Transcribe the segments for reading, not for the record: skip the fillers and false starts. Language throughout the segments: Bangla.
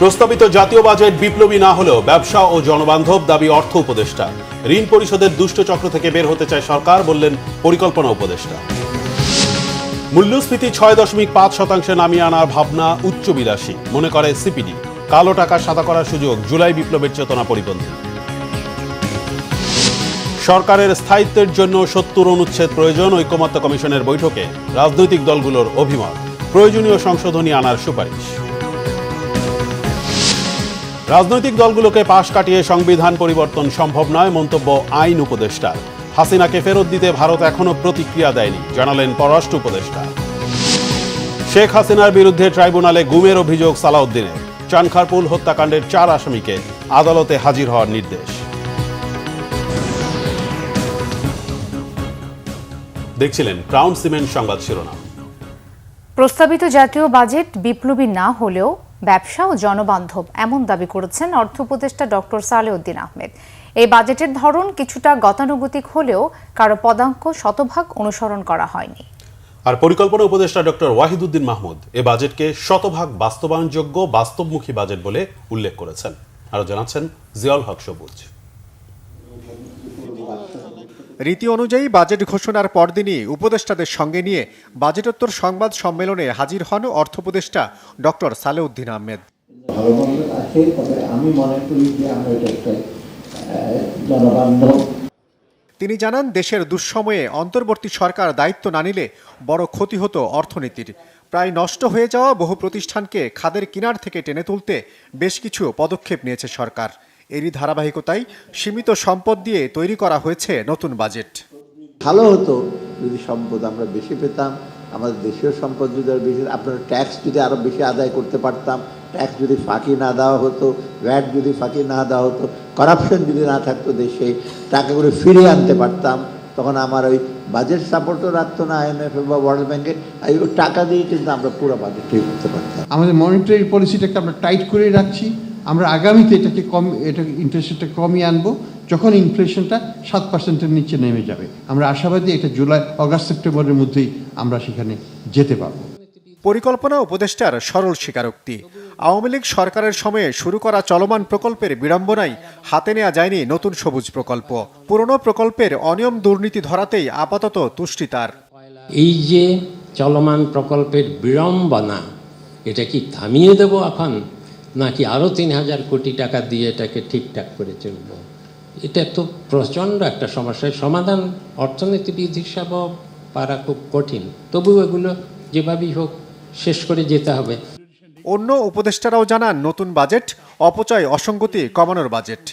প্রস্তাবিত জাতীয় বাজেট বিপ্লবী না হলেও ব্যবসা ও জনবান্ধব, দাবি অর্থ উপদেষ্টা। ঋণ পরিশোধের দুষ্ট চক্র থেকে বের হতে চায় সরকার, বললেন পরিকল্পনা উপদেষ্টা। মূল্যস্ফীতি ৬.৫% নামিয়ে আনার ভাবনা উচ্চবিলাসী, মনে করে সিপিডি। কালো টাকা সাদা করার সুযোগ জুলাই বিপ্লবের চেতনা পরিপন্থী। সরকারের স্থায়িত্বের জন্য ৭০ অনুচ্ছেদ প্রয়োজন, ঐকমত্য কমিশনের বৈঠকে রাজনৈতিক দলগুলোর অভিমত। প্রয়োজনীয় সংশোধনী আনার সুপারিশ। রাজনৈতিক দলগুলোকে পাশ কাটিয়ে সংবিধান পরিবর্তন সম্ভব নয়, মন্তব্য আইন উপদেষ্টার। হাসিনাকে ফেরত দিতে ভারত এখনো প্রতিক্রিয়া দেয়নি, জানালেন পররাষ্ট্র উপদেষ্টা। শেখ হাসিনার বিরুদ্ধে ট্রাইব্যুনালে গুমের অভিযোগ সালাউদ্দিনের। চানখারপুল হত্যাকাণ্ডের 4 আসামিকে আদালতে হাজির হওয়ার নির্দেশ। দেখছিলেন ক্রাউন সিমেন্ট সংবাদ শিরোনাম। প্রস্তাবিত জাতীয় বাজেট বিপ্লবী না হলেও ব্যবসা ও জনবান্ধব, এমন দাবি করেছেন অর্থ উপদেষ্টা ডক্টর সালেউদ্দিন আহমেদ। এই বাজেটের ধরন কিছুটা গতানুগতিক হলেও কারো পদাঙ্ক শতভাগ অনুসরণ করা হয়নি। আর পরিকল্পনা উপদেষ্টা ডক্টর ওয়াহিদুদ্দিন মাহমুদ এ বাজেটকে শতভাগ বাস্তবায়নযোগ্য, বাস্তবমুখী বাজেট বলে উল্লেখ করেছেন। আরো জানাচ্ছেন জিয়াউল হক সবুজ। রীতি অনুযায়ী বাজেট ঘোষণার পরদিনই উপদেষ্টাদের সঙ্গে নিয়ে বাজেটোত্তর সংবাদ সম্মেলনে হাজির হন অর্থ উপদেষ্টা ডক্টর সালেউদ্দিন আহমেদ। তিনি জানান, দেশের দুঃসময়ে অন্তর্বর্তী সরকার দায়িত্ব না নিলে বড় ক্ষতি হতো অর্থনীতির। প্রায় নষ্ট হয়ে যাওয়া বহু প্রতিষ্ঠানকে খাদের কিনার থেকে টেনে তুলতে বেশ কিছু পদক্ষেপ নিয়েছে সরকার। এরই ধারাবাহিকতায় সীমিত সম্পদ দিয়ে তৈরি করা হয়েছে নতুন বাজেট। ভালো হতো যদি সম্পদ আমরা বেশি পেতাম, আমাদের দেশীয় সম্পদ যদি আরো বেশি, আপনার ট্যাক্স যদি আরো বেশি আদায় করতে পারতাম, ট্যাক্স যদি ফাঁকি না দেওয়া হতো, ভ্যাট যদি ফাঁকি না দেওয়া হতো, করাপশন যদি না থাকতো, দেশে টাকাগুলো ফিরিয়ে আনতে পারতাম, তখন আমার ওই বাজেট সাপোর্টও রাখতো না IMF বা ওয়ার্ল্ড ব্যাংকের। ওই টাকা দিয়ে কিন্তু আমরা পুরো বাজেটটাই করতে পারতাম। আমাদের মনিটারি পলিসিটাকে আমরা টাইট করে রাখছি। আমরা আগামীতে এটাকে ইন্টারেস্ট রেটটা কমিয়ে আনবো যখন ইনফ্লেশনটা 7%-এর নিচে নেমে যাবে। আমরা আশাবাদী এটা জুলাই, অগাস্ট, সেপ্টেম্বরের মধ্যেই আমরা সেখানে যেতে পারবো। পরিকল্পনা উপদেষ্টার সরল স্বীকারোক্তি, আওয়ামী লীগ সরকারের সময়ে শুরু করা চলমান প্রকল্পের বিড়ম্বনায় হাতে নেওয়া যায়নি নতুন সবুজ প্রকল্প। পুরনো প্রকল্পের অনিয়ম দুর্নীতি ধরাতেই আপাতত তুষ্টি তার। এই যে চলমান প্রকল্পের বিড়ম্বনা, এটা কি থামিয়ে দেব এখন, নাকি আরও 3,000 কোটি টাকা দিয়ে এটাকে ঠিকঠাক করে চলব? এটা তো প্রচণ্ড একটা সমস্যার সমাধান অর্থনীতিবিদ হিসাবেও পারা খুব কঠিন। তবু এগুলো যেভাবেই হোক শেষ করে যেতে হবে। অন্য উপদেষ্টারাও জানান, নতুন বাজেট অপচয় অসঙ্গতি কমানোর বাজেট।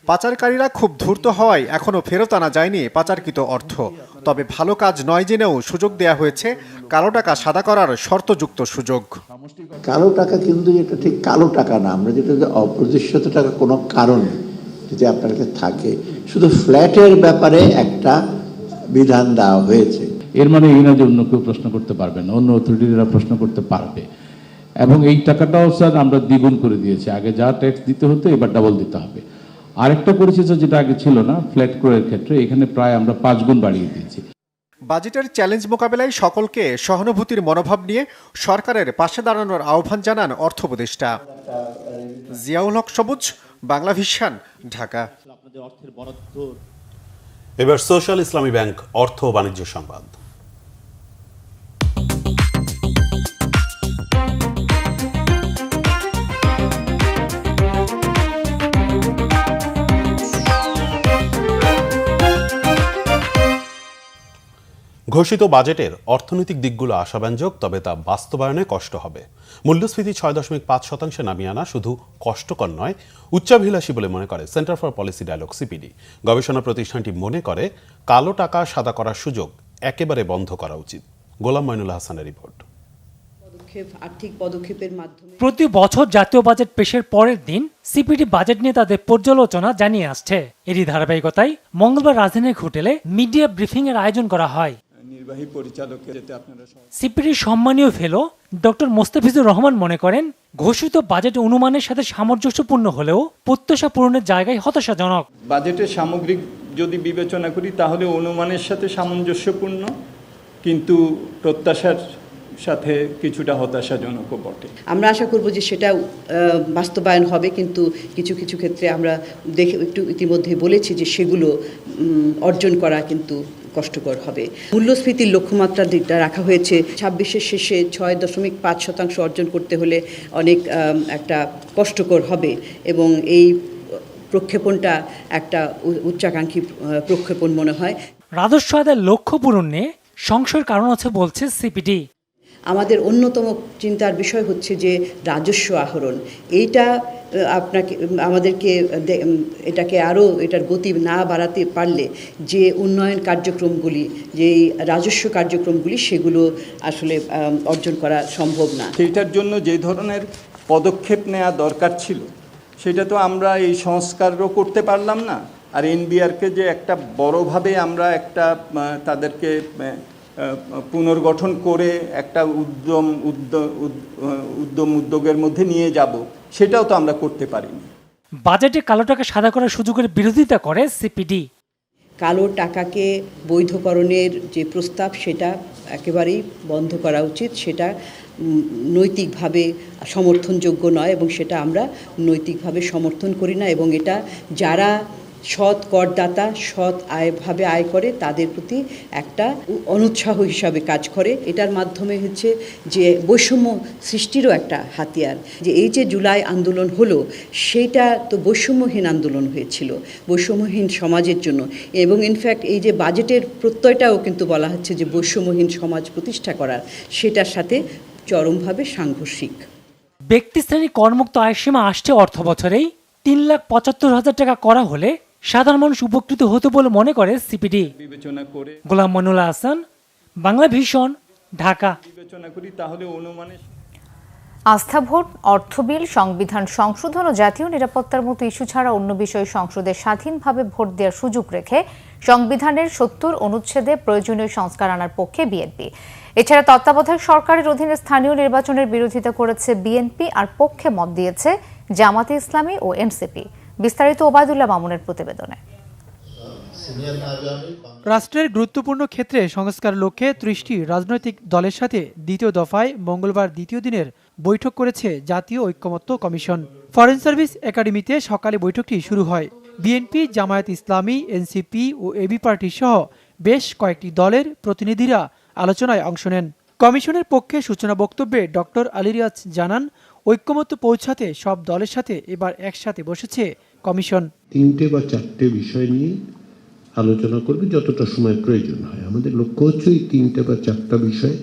পাচারকারীরা খুব ধূর্ত হওয়ায় এখনও ফেরত আনা যায়নি পাচারকৃত অর্থ। তবে ভালো কাজ নয় জেনেও সুযোগ দেয়া হয়েছে কালো টাকা সাদা করার শর্তযুক্ত সুযোগ। কালো টাকা কিন্তু এটা ঠিক কালো টাকা না, আমরা যেটা অপ্রতিষ্ঠিত টাকা কোনো কারণে যদি আপনার কাছে থাকে, শুধু ফ্ল্যাটের ব্যাপারে একটা বিধান দেওয়া হয়েছে। এর মানে এই না যে অন্য কেউ প্রশ্ন করতে পারবে না, অন্য অথরিটিরা প্রশ্ন করতে পারবে। এবং এই টাকাটাও স্যার আমরা দ্বিগুণ করে দিয়েছি। আগে যা ট্যাক্স দিতে হতো এবার ডাবল দিতে হবে। আরেকটা করেছি যেটা আগে ছিল না, ফ্ল্যাট ক্রয়ের ক্ষেত্রে এখানে প্রায় আমরা 5 গুণ বাড়িয়ে দিয়েছি। বাজেটের চ্যালেঞ্জ মোকাবেলায় সকলকে সহানুভূতির মনোভাব নিয়ে সরকারের পাশে দাঁড়ানোর আহ্বান জানান অর্থ উপদেষ্টা। জিয়াউল হক সবুজ, বাংলা ভিশন, ঢাকা। এবার সোশ্যাল ইসলামী ব্যাংক অর্থ ও বাণিজ্য সংবাদ। ঘোষিত বাজেটের অর্থনৈতিক দিকগুলো আশাব্যঞ্জক, তবে তা বাস্তবায়নে কষ্ট হবে। মূল্যস্ফীতি ৬.৫% নামিয়ে আনা শুধু কষ্টকর নয়, উচ্চাভিলাষী বলে মনে করে centre for policy dialogue CPD. গবেষণা প্রতিষ্ঠানটি মনে করে কালো টাকা সাদা করার সুযোগ একেবারে বন্ধ করা উচিত। গোলাম মঈনুল হাসানের রিপোর্ট। প্রতি বছর জাতীয় বাজেট পেশের পরের দিন সিপিডি বাজেট নিয়ে তাদের পর্যালোচনা জানিয়ে আসছে। এরই ধারাবাহিকতায় মঙ্গলবার রাজধানীর হোটেলে মিডিয়া ব্রিফিং এর আয়োজন করা হয়। সিপিডির সম্মানীয় ফেলো ডক্টর মোস্তাফিজুর রহমান মনে করেন, ঘোষিত বাজেট অনুমানের সাথে সামঞ্জস্যপূর্ণ হলেও প্রত্যাশা পূরণের জায়গায় হতাশাজনক। বাজেটের সামগ্রিক যদি বিবেচনা করি তাহলে অনুমানের সাথে সামঞ্জস্যপূর্ণ, কিন্তু প্রত্যাশার সাথে কিছুটা হতাশাজনকও বটে। আমরা আশা করব যে সেটা বাস্তবায়ন হবে, কিন্তু কিছু কিছু ক্ষেত্রে আমরা একটু ইতিমধ্যে বলেছি যে সেগুলো অর্জন করা কিন্তু কষ্টকর হবে। মূল্যস্ফীতির লক্ষ্যমাত্রা যেটা রাখা হয়েছে 26-এর শেষে 6.5% অর্জন করতে হলে অনেক একটা কষ্টকর হবে, এবং এই প্রক্ষেপণটা একটা উচ্চাকাঙ্ক্ষী প্রক্ষেপণ মনে হয়। রাজস্ব আদায়ের লক্ষ্য পূরণ নিয়ে সংশয়ের কারণ আছে বলছে সিপিডি। আমাদের অন্যতম চিন্তার বিষয় হচ্ছে যে রাজস্ব আহরণ, এইটা আমাদেরকে এটাকে আরও এটার গতি না বাড়াতে পারলে যে উন্নয়ন কার্যক্রমগুলি, যে রাজস্ব কার্যক্রমগুলি, সেগুলো আসলে অর্জন করা সম্ভব না। সেইটার জন্য যে ধরনের পদক্ষেপ নেওয়া দরকার ছিল সেটা তো আমরা এই সংস্কারও করতে পারলাম না। আর এনবিআরকে যে একটা বড়ভাবে আমরা একটা তাদেরকে পুনর্গঠন করে একটা উদ্যোগের মধ্যে নিয়ে যাব, সেটাও তো আমরা করতে পারিনি। বাজেটে কালো টাকা সাদা করার সুযোগের বিরোধিতা করে সিপিডি। কালো টাকাকে বৈধকরণের যে প্রস্তাব, সেটা একেবারেই বন্ধ করা উচিত। সেটা নৈতিকভাবে সমর্থনযোগ্য নয়, এবং সেটা আমরা নৈতিকভাবে সমর্থন করি না, এবং এটা যারা সৎ করদাতা, সৎ আয় করে, তাদের প্রতি একটা অনুৎসাহ হিসাবে কাজ করে। এটার মাধ্যমে হচ্ছে যে বৈষম্য সৃষ্টিরও একটা হাতিয়ার। যে এই যে জুলাই আন্দোলন হলো, সেইটা তো বৈষম্যহীন আন্দোলন হয়েছিল, বৈষম্যহীন সমাজের জন্য, এবং ইনফ্যাক্ট এই যে বাজেটের প্রত্যয়টাও কিন্তু বলা হচ্ছে যে বৈষম্যহীন সমাজ প্রতিষ্ঠা করার, সেটার সাথে চরমভাবে সাংঘর্ষিক। ব্যক্তিশ্রেণী করমুক্ত আয় সীমা আসছে অর্থ বছরেই 3,75,000 টাকা করা হলে সাধারণ মানুষ উপকৃত হতো বলে মনে করে সিপিডি। বিবেচনা করে গোলাম মনুল্লাহ হাসান, বাংলা ভিশন, ঢাকা। বিবেচনা করি তাহলে অনুমানে আস্থা ভোট, অর্থ বিল, সংবিধান সংশোধন ও জাতীয় নিরাপত্তার মতো ইস্যু ছাড়া অন্য বিষয়ে সংসদে স্বাধীনভাবে ভোট দেওয়ার সুযোগ রেখে সংবিধানের 70 অনুচ্ছেদে প্রয়োজনীয় সংস্কার আনার পক্ষে বিএনপি। এছাড়া তত্ত্বাবধায়ক সরকারের অধীনে স্থানীয় নির্বাচনের বিরোধিতা করেছে বিএনপি, আর পক্ষে মত দিয়েছে জামাতে ইসলামী ও এনসিপি। বিস্তারিত ওবায়দুল্লাহ মামুনের প্রতিবেদনে। রাষ্ট্রের গুরুত্বপূর্ণ ক্ষেত্রে সংস্কার লক্ষ্যে 30টি রাজনৈতিক দলের সাথে দ্বিতীয় দফায় মঙ্গলবার দ্বিতীয় দিনের বৈঠক করেছে জাতীয় ঐক্যমত্য কমিশন। ফরেন সার্ভিস একাডেমিতে সকালে বৈঠকটি শুরু হয়। বিএনপি, জামায়াত ইসলামী, এনসিপি ও এবি পার্টি সহ বেশ কয়েকটি দলের প্রতিনিধিরা আলোচনায় অংশ নেন। কমিশনের পক্ষে সূচনা বক্তব্যে ডক্টর আলী রিয়াজ জানান, ঐক্যমত্য পৌঁছাতে সব দলের সাথে এবার একসাথে বসেছে কমিশন। 3টে বা 4টে বিষয় নিয়ে আলোচনা করবে যতটা সময় প্রয়োজন হয়। আমাদের লক্ষ্য হচ্ছে এই 3টে বা 4টা বিষয়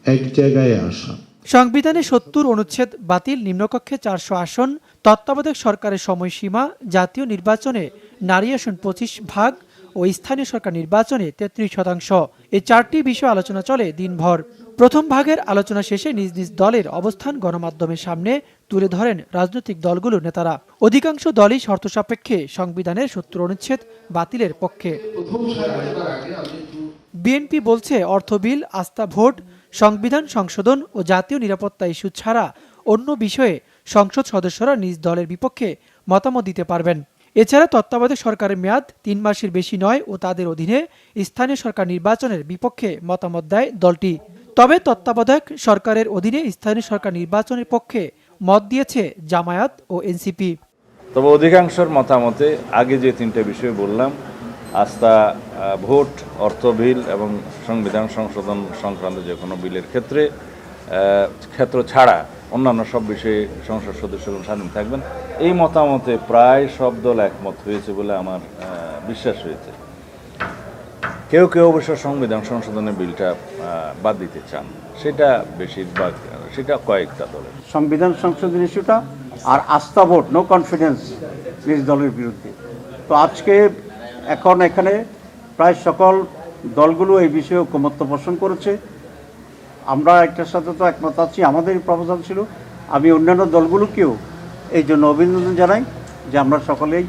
এক জায়গায় আসা। সংবিধানে 70 অনুচ্ছেদ বাতিল, নিম্নকক্ষে 400 আসন, তত্ত্বাবধায়ক সরকারের সময়সীমা, জাতীয় নির্বাচনে নারী আসন 25% ও স্থানীয় সরকার নির্বাচনে 33%। এই 4টি বিষয় আলোচনা চলে দিনভর। প্রথম ভাগের আলোচনা শেষে নিজ নিজ দলের অবস্থান গণমাধ্যমের সামনে তুলে ধরেন রাজনৈতিক দলগুলোর নেতারা। অধিকাংশ দলই শর্ত সাপেক্ষে সংবিধানের 70 অনুচ্ছেদ বাতিলের পক্ষে। বিএনপি বলছে, অর্থ বিল, আস্থা ভোট, সংবিধান সংশোধন ও জাতীয় নিরাপত্তা ইস্যু ছাড়া অন্য বিষয়ে সংসদ সদস্যরা নিজ দলের বিপক্ষে মতামত দিতে পারবেন। এছাড়া তত্ত্বাবধায়ক সরকারের মেয়াদ 3 মাসের বেশি নয় ও তাদের অধীনে স্থানীয় সরকার নির্বাচনের বিপক্ষে মতামত দেয় দলটি। তবে তত্ত্বাবধায়ক সরকারের অধীনে স্থানীয় সরকার নির্বাচনের পক্ষে মত দিয়েছে জামায়াত ও এনসিপি। তবে অধিকাংশের মতামতে আগে যে 3টে বিষয় বললাম, আস্থা ভোট, অর্থ বিল এবং সংবিধান সংশোধন সংক্রান্ত যে কোনো বিলের ক্ষেত্র ছাড়া অন্যান্য সব বিষয়ে সংসদ সদস্যরা স্বাধীন থাকবেন, এই মতামতে প্রায় সব দল একমত হয়েছে বলে আমার বিশ্বাস হয়েছে। কেউ কেউ অবশ্য সংবিধান সংশোধনের বিলটা বাদ দিতে চান, সেটা বেশিরভাগ, সেটা কয়েকটা দলের। সংবিধান সংশোধন ইস্যুটা আর আস্থা ভোট, নো কনফিডেন্স নিজ দলের বিরুদ্ধে। তো আজকে এখন এখানে প্রায় সকল দলগুলো এই বিষয়ে ঐকমত্য পোষণ করেছে। আমরা একটার সাথে তো একমত আছি, আমাদের প্রপোজাল ছিল। আমি অন্যান্য দলগুলোকেও এই জন্য অভিনন্দন জানাই যে আমরা সকলেই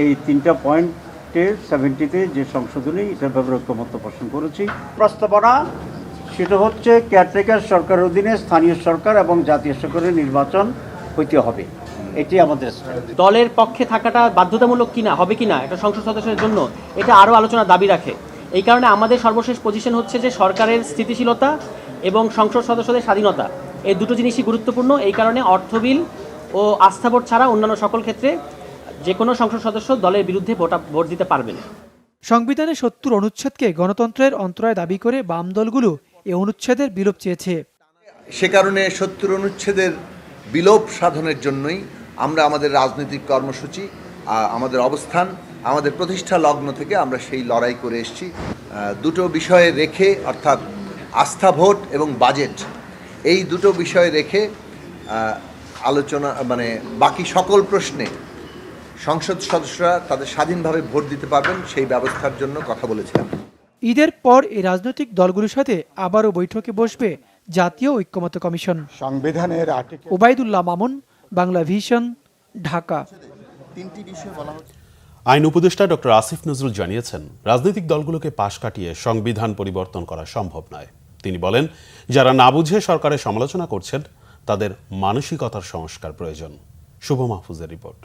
এই 3টা পয়েন্টে 70তে যে সংশোধনী, এটার ব্যাপারে ঐকমত্য পোষণ করেছি। প্রস্তাবনা সেটা হচ্ছে কেয়ারটেকার সরকারের অধীনে স্থানীয় সরকার এবং জাতীয় সরকারের নির্বাচন হইতে হবে, এটি আমাদের দলের পক্ষে থাকাটা বাধ্যতামূলক কিনা, হবে কিনা একটা সংসদ সদস্যের জন্য, এটা আরও আলোচনার দাবি রাখে। এই কারণে আমাদের সর্বশেষ পজিশন হচ্ছে যে সরকারের স্থিতিশীলতা এবং সংসদ সদস্যদের স্বাধীনতা এই দুটো জিনিসই গুরুত্বপূর্ণ। এই কারণে অর্থ বিল ও আস্থা ভোট ছাড়া অন্যান্য সকল ক্ষেত্রে যে কোনো সংসদ সদস্য দলের বিরুদ্ধে ভোট দিতে পারবেন। সংবিধানের ৭০ অনুচ্ছেদকে গণতন্ত্রের অন্তরায় দাবি করে বাম দলগুলো এ অনুচ্ছেদের বিলোপ চেয়েছে। সে কারণে ৭০ অনুচ্ছেদের বিলোপ সাধনের জন্যই আমরা আমাদের রাজনৈতিক কর্মসূচি, আমাদের অবস্থান, আমাদের প্রতিষ্ঠা লগ্ন থেকে আমরা সেই লড়াই করে এসেছি। দুটো বিষয়ে রেখে, অর্থাৎ আস্থা ভোট এবং বাজেট, এই দুটো বিষয় রেখে আলোচনা বাকি সকল প্রশ্নে সংসদ সদস্যরা তাদের স্বাধীনভাবে ভোট দিতে পারবেন সেই ব্যবস্থার জন্য কথা বলেছিলাম। ঈদের পর এই রাজনৈতিক দলগুলোর সাথে আবারও বৈঠকে বসবে জাতীয় ঐক্যমত্য কমিশন। সংবিধানের ওবায়দুল্লাহ মামুন, বাংলা ভিশন, ঢাকা। আইন উপদেষ্টা ডক্টর আসিফ নজরুল জানিয়েছেন, রাজনৈতিক দলগুলোকে পাশ কাটিয়ে সংবিধান পরিবর্তন করা সম্ভব নয়। তিনি বলেন, যারা না বুঝে সরকারের সমালোচনা করছেন তাদের মানসিকতার সংস্কার প্রয়োজন। শুভ মাহফুজের রিপোর্ট।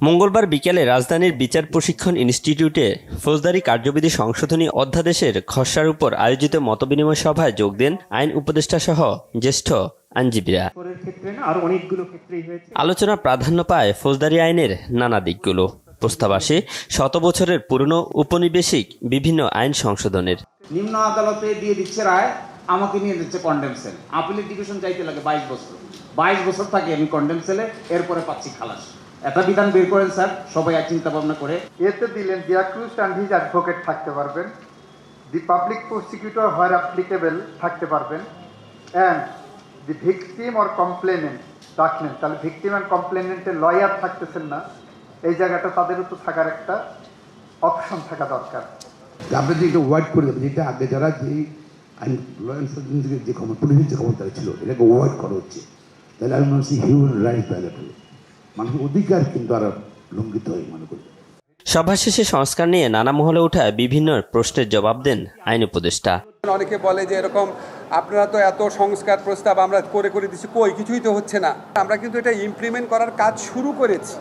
মঙ্গলবার বিকেলে রাজধানীর বিচার প্রশিক্ষণ ইনস্টিটিউটে ফৌজদারি কার্যবিধি সংশোধনী অধ্যাদেশের খসড়ার উপর আয়োজিত মতবিনিময় সভায় যোগ দেন আইন উপদেষ্টা সহ জ্যেষ্ঠ আইনজীবীরা। আলোচনা প্রাধান্য পায় ফৌজদারি আইনের নানা দিকগুলো। প্রস্তাব আসে ১০০ বছরের পুরনো উপনিবেশিক বিভিন্ন আইন সংশোধনের। নিম্ন আদালতে দিয়ে দিচ্ছে রায়, আমাকে নিয়ে দিচ্ছে কন্ডেম সেল। আপিলের ডিভিশন চাইতে লাগে 22 বছর থাকে আমি কন্ডেম সেলে, এরপরে পাচ্ছি খালাস। একটা বিধান বের করেন স্যার, সবাই এক চিন্তা ভাবনা করে। এতে দিলেন দি অ্যাকিউজড অ্যান্ড হিজ অ্যাডভোকেট থাকতে পারবেন, the public prosecutor where applicable থাকতে পারবেন, and the victim or complainant ডাকলেন। তাহলে ভিকটিম অ্যান্ড কমপ্লেনেন্টের লয়ার থাকতেছেন না, এই জায়গাটা তাদেরও তো থাকার একটা অপশন থাকা দরকার। আপনি যদি এটা ওয়াইড করে দেবেন, যেটা আগে যারা যে আইন ল এনফোর্সমেন্টের যে পুলিশের যে ক্ষমতা ছিল এটাকে ওয়াইড করা হচ্ছে, তাহলে আমি মনে হচ্ছি হিউম্যান রাইট ভায়োলেট হলো, মানুষের অধিকার কিন্তু আরো লঙ্ঘিত হয় মনে করি। সভা শেষে সংস্কার নিয়ে নানা মহলে ওঠা বিভিন্ন প্রশ্নের জবাব দেন আইন উপদেষ্টা। অনেকে বলে যে এরকম আপনারা তো এত সংস্কার প্রস্তাব আমরা করে দিচ্ছি, কই কিছুই তো হচ্ছে না। আমরা কিন্তু এটা ইমপ্লিমেন্ট করার কাজ শুরু করেছি।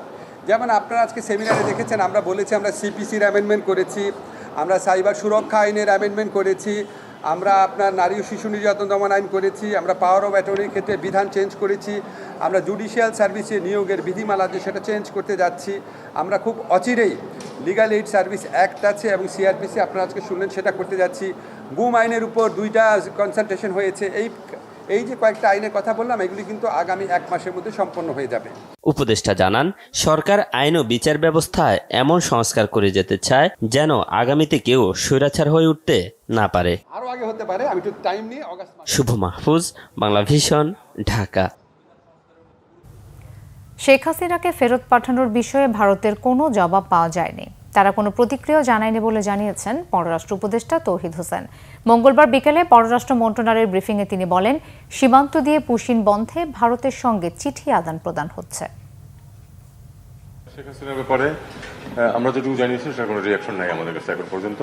যেমন আপনারা আজকে সেমিনারে দেখেছেন, আমরা বলেছি আমরা সিপিসির অ্যামেন্ডমেন্ট করেছি, আমরা সাইবার সুরক্ষা আইনের অ্যামেন্ডমেন্ট করেছি, আমরা আপনার নারী ও শিশু নির্যাতন দমন আইন করেছি, আমরা পাওয়ার অফ অ্যাটর্নির ক্ষেত্রে বিধান চেঞ্জ করেছি, আমরা জুডিশিয়াল সার্ভিসে নিয়োগের বিধিমালা যে সেটা চেঞ্জ করতে যাচ্ছি। আমরা খুব অচিরেই লিগাল এইড সার্ভিস অ্যাক্ট আছে এবং সিআরপিসি আপনারা আজকে শুনলেন সেটা করতে যাচ্ছি। গুম আইনের উপর 2টা কনসালটেশন হয়েছে। এই যে কয়েকটা আইনের কথা বললাম, এগুলি কিন্তু আগামী 1 মাসের মধ্যে সম্পন্ন হয়ে যাবে। উপদেষ্টা জানান, সরকার আইন ও বিচার ব্যবস্থায় এমন সংস্কার করে যেতে চায় যেন আগামীতে কেউ স্বৈরাচার হয়ে উঠতে না পারে। আরো আগে হতে পারে, আমি একটু টাইম নিয়ে অগাস্ট। শুভ মাহফুজ, বাংলা ভিশন, ঢাকা। শেখ হাসিনাকে ফেরত পাঠানোর বিষয়ে ভারতের কোনো জবাব পাওয়া যায়নি। তারা কোনো প্রতিক্রিয়া জানায়নি বলে জানিয়েছেন পররাষ্ট্র উপদেষ্টা তৌহিদ হোসেন। মঙ্গলবার বিকেলে পররাষ্ট্র মন্ত্রণালয়ের ব্রিফিংয়ে তিনি বলেন, সীমান্ত দিয়ে পুশিন বন্ধে ভারতের সঙ্গে চিঠি আদান প্রদান হচ্ছে। শেখ হাসিনার ব্যাপারে আমরা যেটুকু জানিয়েছি সেটা কোনো রিয়াকশন নাই আমাদের কাছে এখন পর্যন্ত।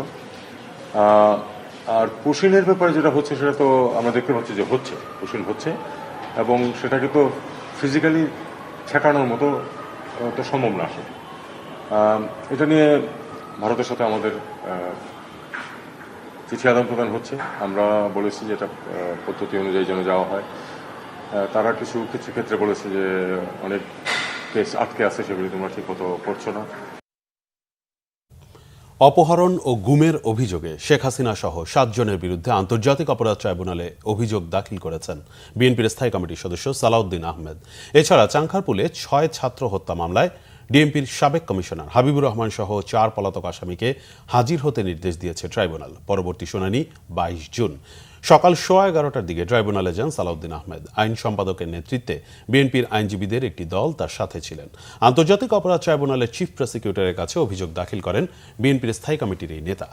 আর পুশিনের ব্যাপারে যেটা হচ্ছে সেটা তো আমরা দেখতে পাচ্ছি যে পুশিন হচ্ছে, এবং সেটাকে তো ফিজিক্যালি ঠেকানোর মতো তো সম্ভব না আসলে। এটা নিয়ে ভারতের সাথে আমাদের চিঠি আদান প্রদান হচ্ছে। আমরা বলেছি যে এটা পদ্ধতি অনুযায়ী যেন যাওয়া হয়। তারা কিছু ক্ষেত্রে বলেছে যে অনেক কেস আটকে আছে, সেগুলি তোমরা ঠিক মতো করছো না। অপহরণ ও গুমের অভিযোগে শেখ হাসিনা সহ 7 জনের বিরুদ্ধে আন্তর্জাতিক অপরাধ ট্রাইব্যুনালে অভিযোগ দাখিল করেছেন বিএনপির স্থায়ী কমিটির সদস্য সালাউদ্দিন আহমেদ। এছাড়া চাংখারপুলে 6 ছাত্র হত্যা মামলায় ডিএমপির সাবেক কমিশনার হাবিবুর রহমান সহ 4 পলাতক আসামিকে হাজির হতে নির্দেশ দিয়েছে ট্রাইব্যুনাল। পরবর্তী শুনানি 22 জুন। সকাল 11:15টার দিকে ট্রাইব্যুনালে যান সালাউদ্দিন আহমেদ। আইন সম্পাদকের নেতৃত্বে বিএনপির আইনজীবীদের একটি দল তার সাথে ছিলেন। আন্তর্জাতিক অপরাধ ট্রাইব্যুনালের চিফ প্রসিকিউটরের কাছে অভিযোগ দাখিল করেন বিএনপির স্থায়ী কমিটির এই নেতা।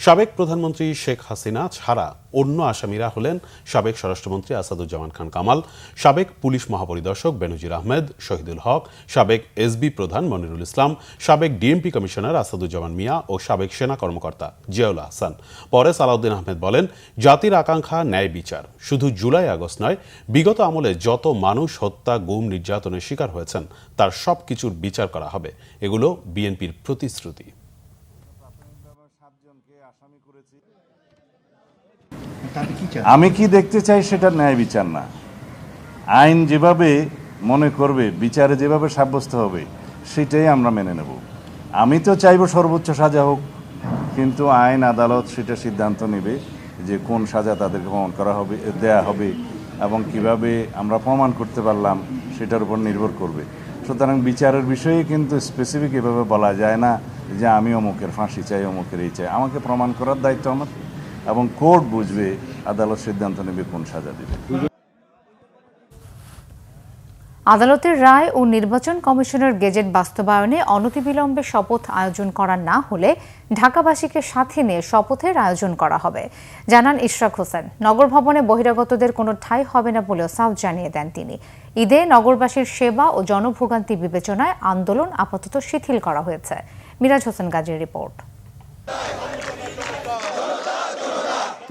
সাবেক প্রধানমন্ত্রী শেখ হাসিনা ছাড়া অন্য আসামিরা হলেন সাবেক স্বরাষ্ট্রমন্ত্রী আসাদুজ্জামান খান কামাল, সাবেক পুলিশ মহাপরিদর্শক বেনজির আহমেদ, শহীদুল হক, সাবেক এসবি প্রধান মনিরুল ইসলাম, সাবেক ডিএমপি কমিশনার আসাদুজ্জামান মিয়া ও সাবেক সেনা কর্মকর্তা জিয়াউল আহসান। পরে সালাউদ্দিন আহমেদ বলেন, জাতির আকাঙ্ক্ষা ন্যায় বিচার। শুধু জুলাই আগস্ট নয়, বিগত আমলে যত মানুষ হত্যা, গুম, নির্যাতনের শিকার হয়েছেন তার সবকিছুর বিচার করা হবে। এগুলো বিএনপির প্রতিশ্রুতি। আমি কি দেখতে চাই সেটা ন্যায় বিচার না, আইন যেভাবে মনে করবে, বিচারে যেভাবে সাব্যস্ত হবে সেটাই আমরা মেনে নেব। আমি তো চাইবো সর্বোচ্চ সাজা হোক, কিন্তু আইন আদালত সেটা সিদ্ধান্ত নেবে যে কোন সাজা তাদেরকে প্রমাণ করা হবে, দেয়া হবে, এবং কিভাবে আমরা প্রমাণ করতে পারলাম সেটার উপর নির্ভর করবে। সুতরাং বিচারের বিষয়ে কিন্তু স্পেসিফিক এভাবে বলা যায় না যে আমি অমুকের ফাঁসি চাই, অমুকের এই চাই। আমাকে প্রমাণ করার দায়িত্ব আমার, এবং কোর্ট বুঝবে, আদালত সিদ্ধান্ত নেবে কোন সাজা দেবে। আদালতের রায় ও নির্বাচন কমিশনের গেজেট বাস্তবায়নে অনতিবিলম্বে শপথ আয়োজন করা না হলে ঢাকাবাসীকে সাথে নিয়ে শপথের আয়োজন করা হবে, জানান ইশরাক হোসেন। নগর ভবনে বহিরাগতদের কোনো ঠাঁই হবে না বলেও সাফ জানিয়ে দেন তিনি। ঈদে নগরবাসীর সেবা ও জনভোগান্তি বিবেচনায় আন্দোলন আপাতত শিথিল করা হয়েছে। মিরাজ হোসেন গাজীর রিপোর্ট।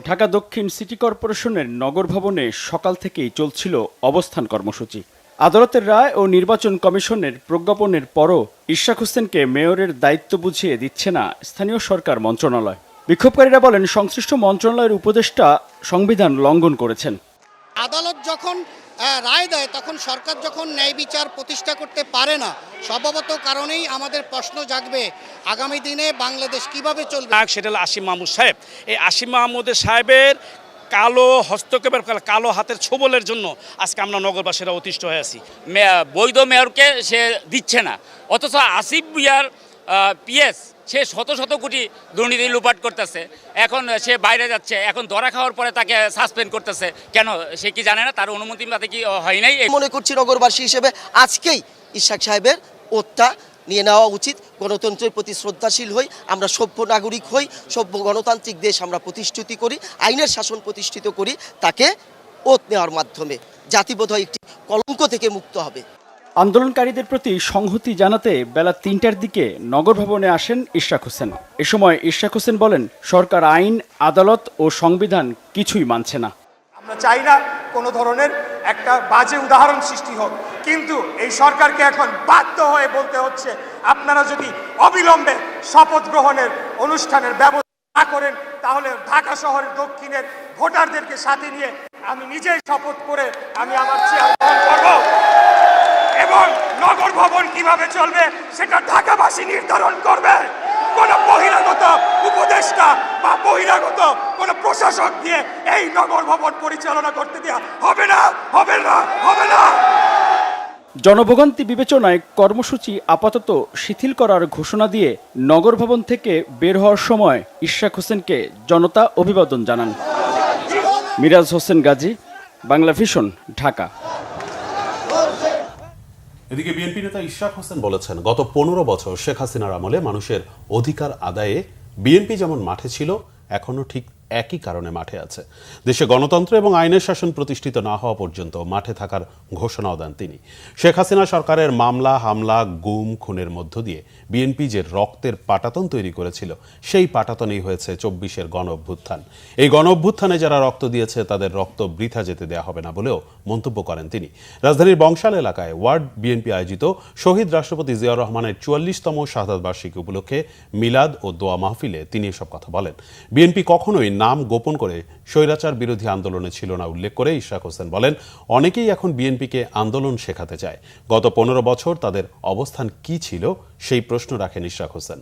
ঢাকা দক্ষিণ সিটি কর্পোরেশনের নগর ভবনে সকাল থেকেই চলছিল অবস্থান কর্মসূচি। আদালতের রায় ও নির্বাচন কমিশনের প্রজ্ঞাপনের পরও ইশরাক হোসেনকে মেয়রের দায়িত্ব বুঝিয়ে দিচ্ছে না স্থানীয় সরকার মন্ত্রণালয়। বিক্ষোভকারীরা বলেন, সংশ্লিষ্ট মন্ত্রণালয়ের উপদেষ্টা সংবিধান লঙ্ঘন করেছেন। আদালত যখন রায় দেয় তখন সরকার যখন ন্যায় বিচার প্রতিষ্ঠা করতে পারে না, স্বভাবত কারণেই আমাদের প্রশ্ন জাগবে আগামী দিনে বাংলাদেশ কিভাবে চলবে। সেটা হলো আসিম মাহমুদ সাহেব। এই আসিম মাহমুদ সাহেবের কালো হস্তক্ষেপের, কালো হাতের ছোবলের জন্য আজকে আমরা নগরবাসীরা অতিষ্ঠ হয়ে আছি। বৈধ মেয়রকে সে দিচ্ছে না, অথচ আসিফ ভুঁইয়ার পিএস সে শত শত কোটি দুর্নীতি লুপাট করতেছে। এখন সে বাইরে যাচ্ছে, এখন ধরা খাওয়ার পরে তাকে সাসপেন্ড করতেছে কেন? সে কি জানে না তার অনুমতি তাতে কি হয় নাই? মনে করছি নগরবাসী হিসেবে আজকেই ইশরাক সাহেবের ওতটা নিয়ে নেওয়া উচিত। গণতন্ত্রের প্রতি শ্রদ্ধাশীল হই, আমরা সভ্য নাগরিক হই, সভ্য গণতান্ত্রিক দেশ আমরা প্রতিষ্ঠিত করি, আইনের শাসন প্রতিষ্ঠিত করি। তাকে ওত নেওয়ার মাধ্যমে জাতিবোধহয় একটি কলঙ্ক থেকে মুক্ত হবে। আন্দোলনকারীদের প্রতি সংহতি জানাতে বেলা ৩টার দিকে নগর ভবনে আসেন ইশরাক হোসেন। এ সময় ইশরাক হোসেন বলেন, সরকার আইন, আদালত ও সংবিধান কিছুই মানছে না। আমরা চাই না কোনো ধরনের একটা বাজে উদাহরণ সৃষ্টি হোক, কিন্তু এই সরকারকে এখন বাধ্য হয়ে বলতে হচ্ছে, আপনারা যদি অবিলম্বে শপথ গ্রহণের অনুষ্ঠানের ব্যবস্থা না করেন তাহলে ঢাকা শহরের দক্ষিণের ভোটারদেরকে সাথে নিয়ে আমি নিজেই শপথ করে আমি আমার চেয়ার গ্রহণ করব, এবং নগর ভবন কিভাবে চলবে সেটা ঢাকাবাসী নির্ধারণ করবে। কোন বহিরাগত উপদেষ্টা বা বহিরাগত কোন প্রশাসক দিয়ে এই নগর ভবন পরিচালনা করতে দেওয়া হবে না, হবে না, হবে না। জনভোগান্তি বিবেচনায় কর্মসূচি আপাতত শিথিল করার ঘোষণা দিয়ে নগর ভবন থেকে বের হওয়ার সময় ইশরাক হোসেনকে জনতা অভিবাদন জানান। মিরাজ হোসেন গাজী, বাংলা ভিশন, ঢাকা। এদিকে বিএনপি নেতা ইশরাক হোসেন বলেছেন, গত 15 বছর শেখ হাসিনার আমলে মানুষের অধিকার আদায়ে বিএনপি যেমন মাঠে ছিল, এখনো ঠিক একই কারণে মাঠে আছে। দেশে গণতন্ত্র এবং আইনের শাসন প্রতিষ্ঠিত না হওয়া পর্যন্ত মাঠে থাকার ঘোষণাও দেন তিনি। শেখ হাসিনা সরকারের মামলা, হামলা, গুম, খুনের মধ্য দিয়ে বিএনপি যে রক্তের পাটাতন তৈরি করেছিল, সেই পাটাতনেই হয়েছে 24-এর গণ অভ্যুত্থান। এই গণ অভ্যুত্থানে যারা রক্ত দিয়েছে তাদের রক্ত বৃথা যেতে দেওয়া হবে না বলেও মন্তব্য করেন তিনি। রাজধানীর বংশাল এলাকায় ওয়ার্ড বিএনপি আয়োজিত শহীদ রাষ্ট্রপতি জিয়াউর রহমানের 44তম শাহাদাত বার্ষিকী উপলক্ষে মিলাদ ও দোয়া মাহফিলে তিনি এসব কথা বলেন। বিএনপি কখনোই নাম গোপন করে স্বৈরাচার বিরোধী আন্দোলনে ছিল না উল্লেখ করে ইশরাক হোসেন বলেন, অনেকেই এখন বিএনপিকে আন্দোলন শেখাতে চায়। গত 15 বছর তাদের অবস্থান কি ছিল সেই প্রশ্ন রাখেন ইশরাক হোসেন।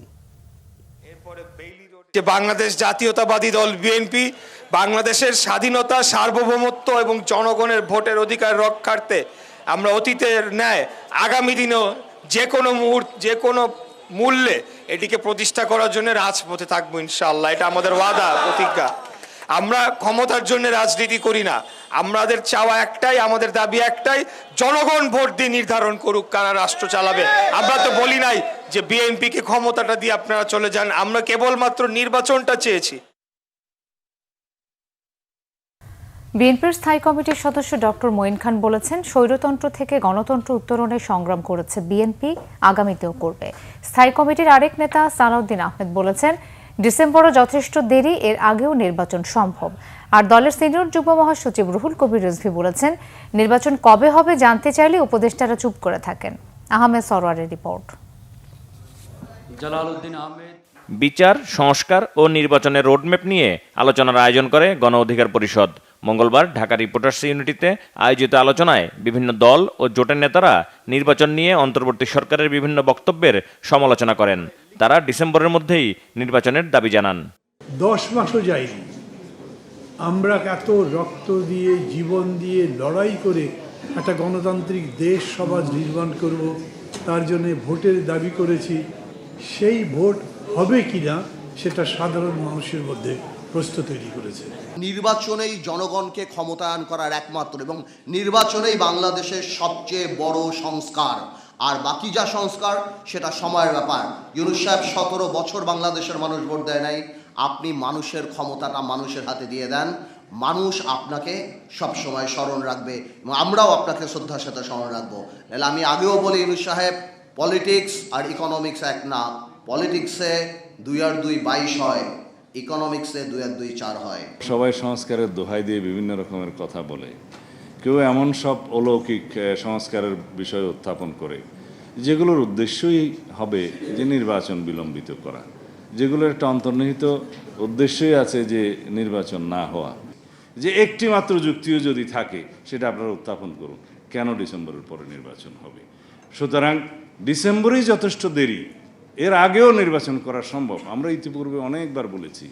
বাংলাদেশ জাতীয়তাবাদী দল বিএনপি বাংলাদেশের স্বাধীনতা, সার্বভৌমত্ব এবং জনগণের ভোটের অধিকার রক্ষার্থে আমরা অতীতের ন্যায় আগামী দিনেও যে কোনো মুহূর্তে, যে কোনো মূল্যে এটিকে প্রতিষ্ঠা করার জন্য রাজপথে থাকবো ইনশাআল্লাহ। এটা আমাদের ওয়াদা, প্রতিজ্ঞা। আমরা ক্ষমতার জন্য রাজনীতি করি না, আমাদের চাওয়া একটাই, আমাদের দাবি একটাই, জনগণ ভোট দিয়ে নির্ধারণ করুক কারা রাষ্ট্র চালাবে। আমরা তো বলি নাই যে বিএনপিকে ক্ষমতাটা দিয়ে আপনারা চলে যান, আমরা কেবলমাত্র নির্বাচনটা চেয়েছি। বিএনপির স্থায়ী কমিটির সদস্য ডক্টর মঈন খান বলেছেন, স্বৈরতন্ত্র থেকে গণতন্ত্র উত্তরণে সংগ্রাম করেছে বিএনপি, আগামীতেও করবে। স্থায়ী কমিটির আরেক নেতা সালাউদ্দিন আহমেদ বলেছেন, ডিসেম্বরও যথেষ্ট দেরি, এর আগেও নির্বাচন সম্ভব। আর দলের সিনিয়র যুগ্ম মহাসচিব রুহুল কবির রিজভী বলেছেন, নির্বাচন কবে হবে জানতে চাইলে উপদেষ্টারা চুপ করে থাকেন। আহমেদ সরওয়ারের রিপোর্ট। জালালউদ্দিন আহমেদ বিচার, সংস্কার ও নির্বাচনের রোডম্যাপ নিয়ে আলোচনার আয়োজন করে গণ অধিকার পরিষদ। মঙ্গলবার ঢাকা রিপোর্টার্স ইউনিটিতে আয়োজিত আলোচনায় বিভিন্ন দল ও জোটের নেতারা নির্বাচন নিয়ে অন্তর্বর্তী সরকারের বিভিন্ন বক্তব্যের সমালোচনা করেন। তারা ডিসেম্বরের মধ্যেই নির্বাচনের দাবি জানান। 10 মাসও যায়নি, আমরা এত রক্ত দিয়ে জীবন দিয়ে লড়াই করে একটা গণতান্ত্রিক দেশ সমাজ নির্মাণ করব, তার জন্য ভোটের দাবি করেছি। সেই ভোট হবে কিনা সেটা সাধারণ মানুষের মধ্যে প্রশ্ন তৈরি করেছে। নির্বাচনেই জনগণকে ক্ষমতায়ন করার একমাত্র এবং নির্বাচনেই বাংলাদেশের সবচেয়ে বড় সংস্কার। আর বাকি যা সংস্কার সেটা সময়ের ব্যাপার। ইউনূস সাহেব 17 বছর বাংলাদেশের মানুষ ভোট দেয় নাই। আপনি মানুষের ক্ষমতাটা মানুষের হাতে দিয়ে দেন, মানুষ আপনাকে সবসময় স্মরণ রাখবে এবং আমরাও আপনাকে শ্রদ্ধার সাথে স্মরণ রাখবো। তাহলে আমি আগেও বলি, ইউনূস সাহেব, পলিটিক্স আর ইকোনমিক্স এক না। পলিটিক্সে 2 আর 2 22 হয়, ইকোনমিক্সে 2 আর 2 4 হয়। সবাই সংস্কারের দোহাই দিয়ে বিভিন্ন রকমের কথা বলে, কেউ এমন সব অলৌকিক সংস্কারের বিষয় উত্থাপন করে যেগুলোর উদ্দেশ্যই হবে যে নির্বাচন বিলম্বিত করা, যেগুলোর একটা অন্তর্নিহিত উদ্দেশ্যই আছে যে নির্বাচন না হওয়া। যে একটি মাত্র যুক্তিও যদি থাকে সেটা আপনারা উত্থাপন করুন, কেন ডিসেম্বরের পরে নির্বাচন হবে? সুতরাং ডিসেম্বরেই যথেষ্ট দেরি, এর আগেও নির্বাচন করা সম্ভব। আমরা ইতিপূর্বে অনেকবার বলেছি।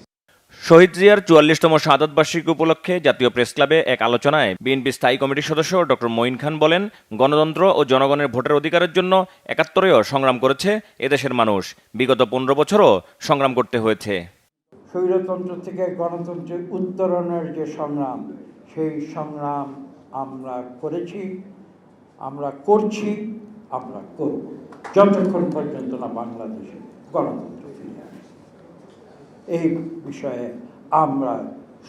শহীদ জিয়ার 44তম শাহাদাত বার্ষিকী উপলক্ষে জাতীয় প্রেস ক্লাবে এক আলোচনায় বিএনপি স্থায়ী কমিটির সদস্য ডক্টর মঈন খান বলেন, গণতন্ত্র ও জনগণের ভোটের অধিকারের জন্য 71-এও সংগ্রাম করেছে এদেশের মানুষ। বিগত 15 বছরও সংগ্রাম করতে হয়েছে। স্বৈরতন্ত্র থেকে গণতন্ত্রের উত্তরণের যে সংগ্রাম, সেই সংগ্রাম আমরা করেছি, আমরা করছি, আমরা করব, যতক্ষণ পর্যন্ত না বাংলাদেশে গণতন্ত্র ফিরে আসে। এই বিষয়ে আমরা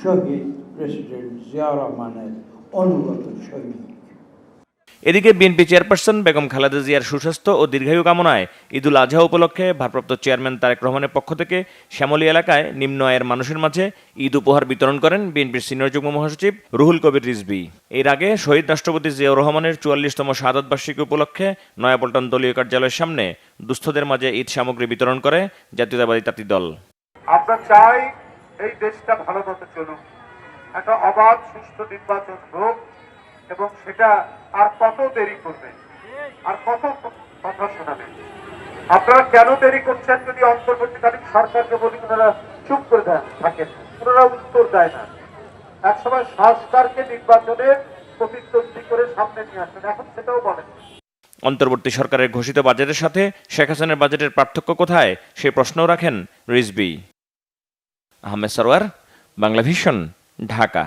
শহীদ প্রেসিডেন্ট জিয়াউর রহমানের অনুগত সৈনিক। এদিকে বিএনপি চেয়ারপারসন বেগম খালেদা জিয়ার সুস্বাস্থ্য ও দীর্ঘায়ু কামনায় ঈদুল আজহা উপলক্ষে ভারপ্রাপ্ত চেয়ারম্যান তারেক রহমানের পক্ষ থেকে শ্যামলী এলাকায় নিম্ন আয়ের মানুষের মাঝে ঈদ উপহার বিতরণ করেন বিএনপির সিনিয়র যুগ্ম মহাসচিব রুহুল কবির রিজভী। এর আগে শহীদ রাষ্ট্রপতি জিয়াউর রহমানের 44তম শাহাদাত বার্ষিকী উপলক্ষে নয়াপল্টন দলীয় কার্যালয়ের সামনে দুস্থদের মাঝে ঈদ সামগ্রী বিতরণ করে জাতীয়তাবাদী তাঁতি দল। আমরা চাই এই দেশটা ভালো মতো চলুক, একটা অবাধ সুষ্ঠু নির্বাচন হোক, এবং সেটা আর কত দেরি করবে, আর কত কথা শোনাবে? আপনারা কেন দেরি করছেন? যদি অন্তর্বর্তীকালীন সরকারকে বলি ওনারা চুপ করে থাকেন, ওনারা উত্তর দেয় না। একসময় সংস্কারকে নির্বাচনের প্রতিদ্বন্দ্বী করে সামনে নিয়ে আসেন, এখন সেটাও বলেন। অন্তর্বর্তী সরকারের ঘোষিত বাজেটের সাথে শেখ হাসিনার বাজেটের পার্থক্য কোথায়, সেই প্রশ্নও রাখেন রিজভী। আহমেদ সরওয়ার, বাংলা ভিশন, ঢাকা।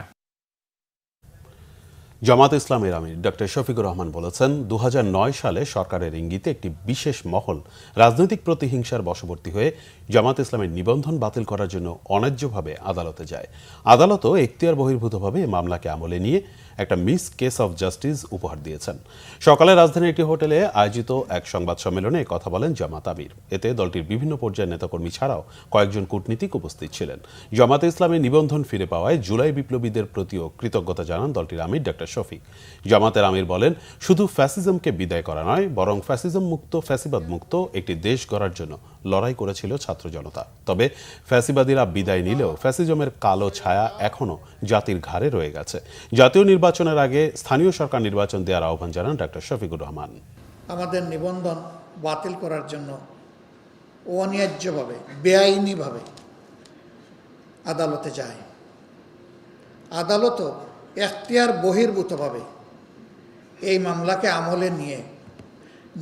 জামাত ইসলামের আমির ডক্টর শফিকুর রহমান বলেছেন, 2009 সালে সরকারের ইঙ্গিতে একটি বিশেষ মহল রাজনৈতিক প্রতিহিংসার বশবর্তী হয়ে জামাত ইসলামের নিবন্ধন বাতিল করার জন্য অন্যায্যভাবে আদালতে যায়। আদালতও এখতিয়ার বহির্ভূতভাবে এই মামলাকে আমলে নিয়ে একটা মিস কেস অফ জাস্টিস উপহার দিয়েছেন। সকালে রাজধানীর একটি হোটেলে আয়োজিত এক সংবাদ সম্মেলনে কথা বলেন জামাত আমির। এতে দলটির বিভিন্ন পর্যায়ের নেতাকর্মী ছাড়াও কয়েকজন কূটনীতিক উপস্থিত ছিলেন। জামাতে ইসলামের নিবন্ধন ফিরে পাওয়ায় জুলাই বিপ্লবীদের প্রতিও কৃতজ্ঞতা জানান দলটির আমির ডক্টর শফিক। জামাতের আমির বলেন, শুধু ফ্যাসিজমকে বিদায় করা নয়, বরং ফ্যাসিজম মুক্ত, ফ্যাসিবাদ মুক্ত একটি দেশ গড়ার জন্য লড়াই করেছিল ছাত্র জনতা। তবে ফ্যাসিবাদীরা বিদায় নিলেও ফ্যাসিজমের কালো ছায়া এখনো জাতির ঘাড়ে রয়ে গেছে। জাতীয় নির্বাচনের আগে স্থানীয় সরকার নির্বাচন দেওয়ার আহ্বান জানান ডক্টর শফিকুর রহমান। আমাদের নিবন্ধন বাতিল করার জন্য অন্যায্যভাবে, বেআইনিভাবে আদালতে যায়। আদালতও এখতিয়ার বহির্ভূতভাবে এই মামলাকে আমলে নিয়ে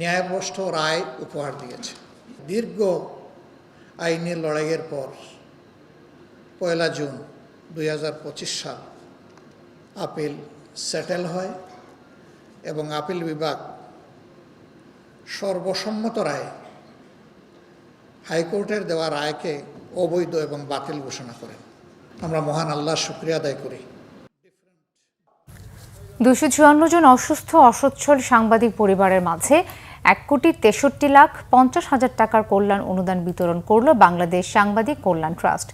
ন্যায়প্রষ্ঠ রায় উপহার দিয়েছে। দীর্ঘ আইনি লড়াইয়ের পর 1 জুন 2025 সাল আপিল সেটেল হয় এবং আপিল বিভাগ সর্বসম্মত রায়ে হাইকোর্টের দেওয়া রায়কে অবৈধ এবং বাতিল ঘোষণা করেন। আমরা মহান আল্লাহর শুকরিয়া আদায় করি। 254 জন অসুস্থ অসচ্ছল সাংবাদিক পরিবারের মাঝে 1,63,50,000 টাকার কল্যাণ অনুদান বিতরণ করল বাংলাদেশ সাংবাদিক কল্যাণ ট্রাস্ট।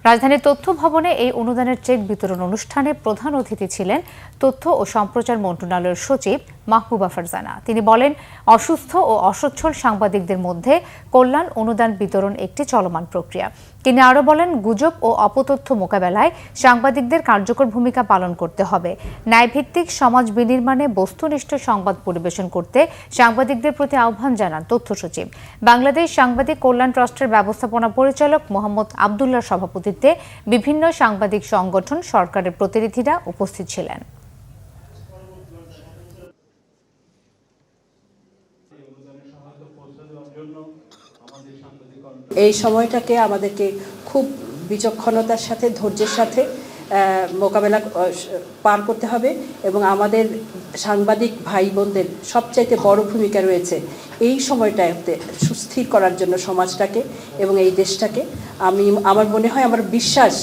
রাজধানীর তথ্য ভবনে এই অনুদানের চেক বিতরণ অনুষ্ঠানে প্রধান অতিথি ছিলেন তথ্য ও সম্প্রচার মন্ত্রণালয়ের সচিব মাহবুবা ফারজানা। তিনি বলেন, অসুস্থ ও অসচ্ছল সাংবাদিকদের মধ্যে কল্যাণ অনুদান বিতরণ একটি চলমান প্রক্রিয়া। তিনি আরও বলেন, গুজব ও অপতথ্য মোকাবেলায় সাংবাদিকদের কার্যকর ভূমিকা পালন করতে হবে। ন্যায়ভিত্তিক সমাজ বিনির্মাণে বস্তুনিষ্ঠ সংবাদ পরিবেশন করতে সাংবাদিকদের প্রতি আহ্বান জানান তথ্য সচিব। বাংলাদেশ সাংবাদিক কল্যাণ ট্রাস্টের ব্যবস্থাপনা পরিচালক মোহাম্মদ আবদুল্লাহর সভাপতিত্বে বিভিন্ন সাংবাদিক সংগঠন, সরকারের প্রতিনিধিরা উপস্থিত ছিলেন। এই সময়টাকে আমাদেরকে খুব বিচক্ষণতার সাথে, ধৈর্যের সাথে মোকাবেলা পার করতে হবে এবং আমাদের সাংবাদিক ভাই বোনদের সবচাইতে বড় ভূমিকা রয়েছে এই সময়টাতে সুস্থির করার জন্য সমাজটাকে এবং এই দেশটাকে। আমার মনে হয়, আমার বিশ্বাস,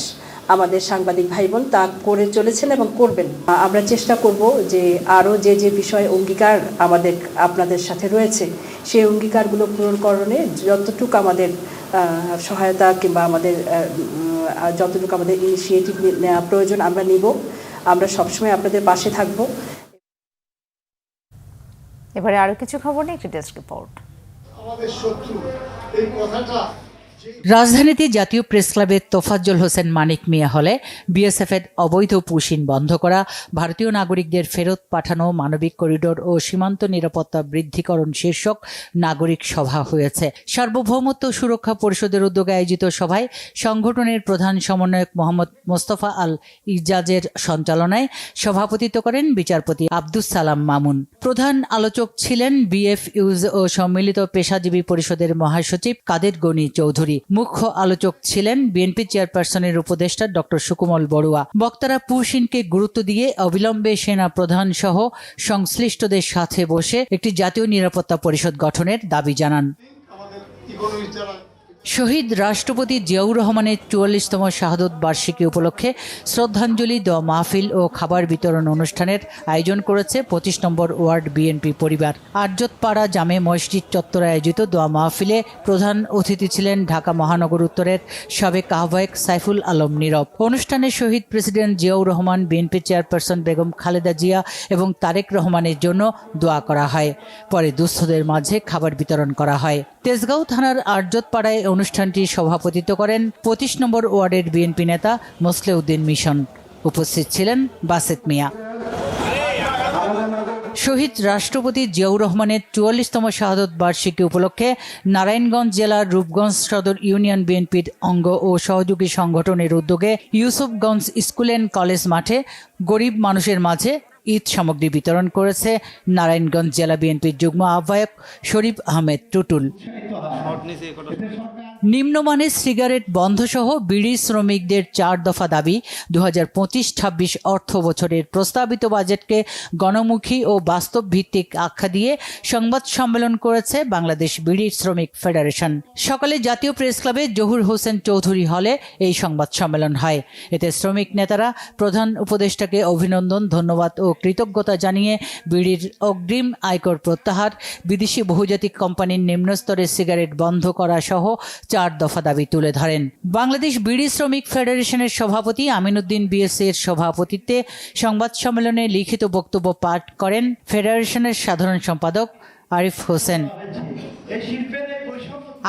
আমাদের সাংবাদিক ভাই বোন তা করে চলেছেন এবং করবেন। আমরা চেষ্টা করব যে আরও যে বিষয়ে অঙ্গীকার আমাদের আপনাদের সাথে রয়েছে সেই অঙ্গীকারগুলো পূরণকরণে যতটুকু আমাদের সহায়তা কিংবা আমাদের যতটুকু আমাদের ইনিশিয়েটিভ নেওয়া প্রয়োজন আমরা নিব। আমরা সবসময় আপনাদের পাশে থাকব। এবারে আরো কিছু খবর নিয়ে একটি ডেস্ক রিপোর্ট। আমাদের শত্রু এই কথাটা রাজধানীতে জাতীয় প্রেস ক্লাবের তোফাজ্জল হোসেন মানিক মিয়া হলে বিএসএফের অবৈধ পুশিন বন্ধ করা, ভারতীয় নাগরিকদের ফেরত পাঠানো, মানবিক করিডোর ও সীমান্ত নিরাপত্তা বৃদ্ধিকরণ শীর্ষক নাগরিক সভা হয়েছে। সার্বভৌমত্ব সুরক্ষা পরিষদের উদ্যোগে আয়োজিত সভায় সংগঠনের প্রধান সমন্বয়ক মোহাম্মদ মোস্তফা আল ইজাজের সঞ্চালনায় সভাপতিত্ব করেন বিচারপতি আব্দুস সালাম মামুন। প্রধান আলোচক ছিলেন বিএফইউজ ও সম্মিলিত পেশাজীবী পরিষদের মহাসচিব কাদের গনি চৌধুরী। মুখ্য আলোচক ছিলেন বিএনপি চেয়ারপারসনের উপদেষ্টা ডক্টর সুকুমল বড়ুয়া। বক্তারা পুশিনকে গুরুত্ব দিয়ে অবিলম্বে সেনা প্রধান সহ সংশ্লিষ্টদের সাথে বসে একটি জাতীয় নিরাপত্তা পরিষদ গঠনের দাবি জানান। শহীদ রাষ্ট্রপতি জিয়াউর রহমানের ৪৪তম শাহাদত বার্ষিকী উপলক্ষে শ্রদ্ধাঞ্জলি দোয়া মাহফিল ও খাবার বিতরণ অনুষ্ঠানের আয়োজন করেছে ২৫ নম্বর ওয়ার্ড বিএনপি পরিবার। আরজতপাড়া জামে মসজিদ চত্বরে আয়োজিত দোয়া মাহফিলে প্রধান অতিথি ছিলেন ঢাকা মহানগর উত্তরের সাবেক আহ্বায়ক সাইফুল আলম নীরব। অনুষ্ঠানে শহীদ president Ziaur Rahman, BNP chairperson Begum Khaleda Zia এবং তারেক রহমানের জন্য দোয়া করা হয়। পরে দুস্থদের মাঝে খাবার বিতরণ করা হয়। তেজগাঁও থানার আরজতপাড়ায় অনুষ্ঠানটি সভাপতিত্ব করেন ২৫ নম্বর ওয়ার্ডের বিএনপি নেতা মোসলেউদ্দিন মিশন। উপস্থিত ছিলেন বাসেত মিয়া। শহীদ রাষ্ট্রপতি জিয়াউর রহমানের ৪৪তম শাহাদত বার্ষিকী উপলক্ষে নারায়ণগঞ্জ জেলার রূপগঞ্জ সদর ইউনিয়ন বিএনপির অঙ্গ ও সহযোগী সংগঠনের উদ্যোগে ইউসুফগঞ্জ স্কুল অ্যান্ড কলেজ মাঠে গরিব মানুষের মাঝে ঈদ সামগ্রী বিতরণ করেছে নারায়ণগঞ্জ জেলা বিএনপির যুগ্ম আহ্বায়ক শরীফ আহমেদ টুটুল। নিম্নমানের সিগারেট বন্ধসহ বিড়ি শ্রমিকদের ৪ দফা দাবি ২০২৫-২৬ অর্থ বছরের প্রস্তাবিত বাজেটকে গণমুখী ও বাস্তব ভিত্তিক আখ্যা দিয়ে সংবাদ সম্মেলন করেছে বাংলাদেশ বিড়ি শ্রমিক ফেডারেশন। সকালে জাতীয় প্রেস ক্লাবে জহুর হোসেন চৌধুরী হলে এই সংবাদ সম্মেলন হয়। এতে শ্রমিক নেতারা প্রধান উপদেষ্টাকে অভিনন্দন, ধন্যবাদ ও কৃতজ্ঞতা জানিয়ে বিড়ির অগ্রিম আয়কর প্রত্যাহার, বিদেশি বহুজাতিক কোম্পানির নিম্নস্তরের সিগারেট বন্ধ করা সহ ৪ দফা দাবি তুলে ধরেন। বাংলাদেশ বিড়ি শ্রমিক ফেডারেশনের সভাপতি আমিনুদ্দিন বিএসসি এর সভাপতিত্বে সংবাদ সম্মেলনে লিখিত বক্তব্য পাঠ করেন ফেডারেশনের সাধারণ সম্পাদক আরিফ হোসেন।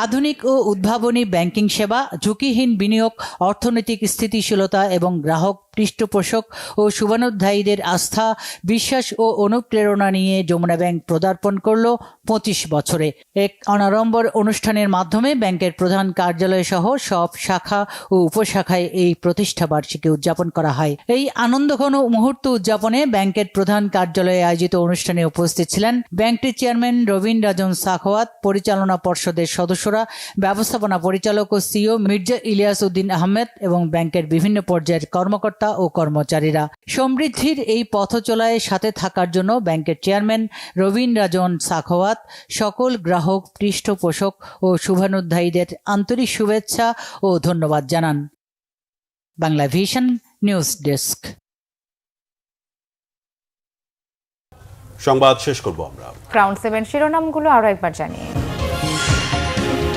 আধুনিক ও উদ্ভাবনী ব্যাংকিং সেবা, ঝুঁকিহীন বিনিয়োগ, অর্থনৈতিক স্থিতিশীলতা এবং গ্রাহক পৃষ্ঠপোষক ও শুভানুধ্যায়ীদের আস্থা, বিশ্বাস ও অনুপ্রেরণা নিয়ে যমুনা ব্যাংক পদার্পণ করল ২৫ বছরে। এক অনাড়ম্বর অনুষ্ঠানের মাধ্যমে ব্যাংকের প্রধান কার্যালয় সহ সব শাখা ও উপশাখায় এই প্রতিষ্ঠা বার্ষিকী উদযাপন করা হয়। এই আনন্দঘন মুহূর্ত উদযাপনে ব্যাংকের প্রধান কার্যালয়ে আয়োজিত অনুষ্ঠানে উপস্থিত ছিলেন ব্যাংকটির চেয়ারম্যান রবিন রাজন সাখাওয়াত, পরিচালনা পর্ষদের সদস্যরা, ব্যবস্থাপনা পরিচালক ও সিইও মির্জা ইলিয়াস উদ্দিন আহমেদ এবং ব্যাংকের বিভিন্ন পর্যায়ের কর্মকর্তা ও কর্মচারীরা। সমৃদ্ধির এই পথ চলায় সাথে থাকার জন্য ব্যাংকের চেয়ারম্যান রবিন রাজন সাখাওয়াত সকল গ্রাহক, পৃষ্ঠপোষক ও শুভানুধ্যায়ীদের আন্তরিক শুভেচ্ছা ও ধন্যবাদ জানান। Bangla vision news desk. সংবাদ শেষ করব আমরা। ক্রাউন 7 শিরোনামগুলো আরো একবার জানিয়ে।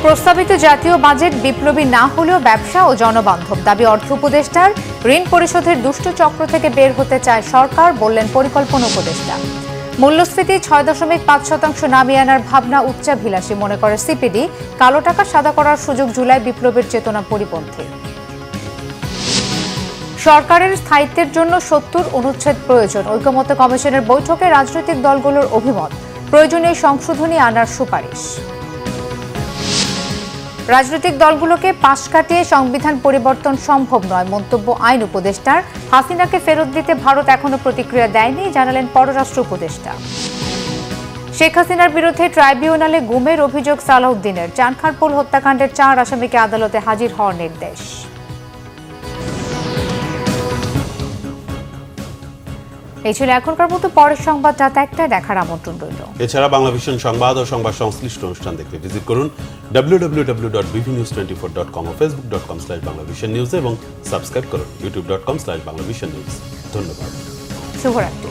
প্রস্তাবিত জাতীয় বাজেট বিপ্লবী না হলেও ব্যবসা ও জনবান্ধব, দাবি অর্থ উপদেষ্টার। ঋণ পরিশোধের দুষ্ট চক্র থেকে বের হতে চায় সরকার, বললেন পরিকল্পনা উপদেষ্টা। মূল্যস্ফীতি 6.5% নামিয়ে আনার ভাবনা উচ্চাভিলাষী মনে করে সিপিডি। কালো টাকা সাদা করার সুযোগ জুলাই বিপ্লবের চেতনা পরিপন্থী। সরকারের স্থায়িত্বের জন্য 70 অনুচ্ছেদ প্রয়োজন। ঐকমত্য কমিশনের বৈঠকে রাজনৈতিক দলগুলোর অভিমত। প্রয়োজনীয় সংশোধনী আনার সুপারিশ। রাজনৈতিক দলগুলোকে পাশ কাটিয়ে সংবিধান পরিবর্তন সম্ভব নয় মন্তব্য আইন উপদেষ্টার। হাসিনাকে ফেরত দিতে ভারত এখনো প্রতিক্রিয়া দেয়নি জানালেন পররাষ্ট্র উপদেষ্টা। শেখ হাসিনার বিরুদ্ধে ট্রাইব্যুনালে গুমের অভিযোগ সালাউদ্দিনের। চানখারপুল হত্যাকাণ্ডের 4 আসামিকে আদালতে হাজির হওয়ার নির্দেশ। এই ছিল এখনকার মতো। পরের সংবাদ রাত 1টায় দেখার আমন্ত্রণ রইল। এছাড়া বাংলাভিশন সংবাদ ও সংবাদ সংশ্লিষ্ট অনুষ্ঠান দেখতে ভিজিট করুন www.bvnews24.com ও facebook.com/banglavishnnews এবং সাবস্ক্রাইব করুন youtube.com/banglavishnnews। ধন্যবাদ। শুভরাত্রি।